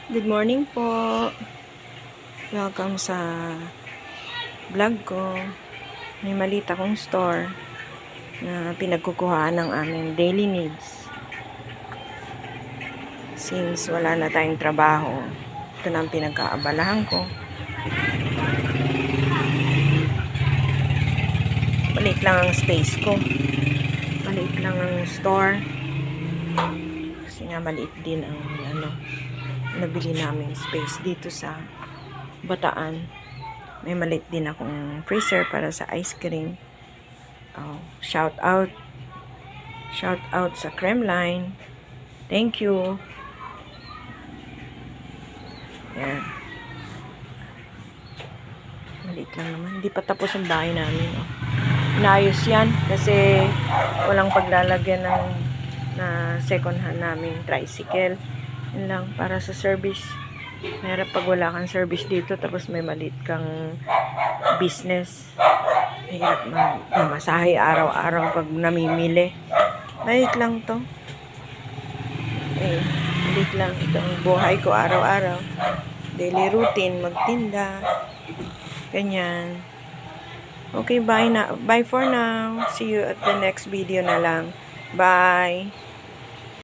Good morning po. Welcome sa vlog ko. May maliit akong store na pinagkukuhaan ng aming daily needs. Since wala na tayong trabaho, ito na ang pinagkaabalahan ko. Maliit lang ang space ko. Maliit lang ang store. Kasi nga maliit din ang nabili namin space dito sa Bataan. May maliit din akong freezer para sa ice cream. Shout out sa Creamline. Thank you. Yan. Maliit lang naman. Hindi pa tapos ang bahay namin. Inayos yan kasi walang paglalagyan na second hand namin tricycle. Yun lang, para sa service. Mahirap pag wala kang service dito tapos may maliit kang business. Mahirap mamasahe araw-araw pag namimili. Maliit lang to. Maliit lang. Ito ang buhay ko araw-araw. Daily routine, magtinda. Ganyan. Okay, bye for now. See you at the next video na lang. Bye!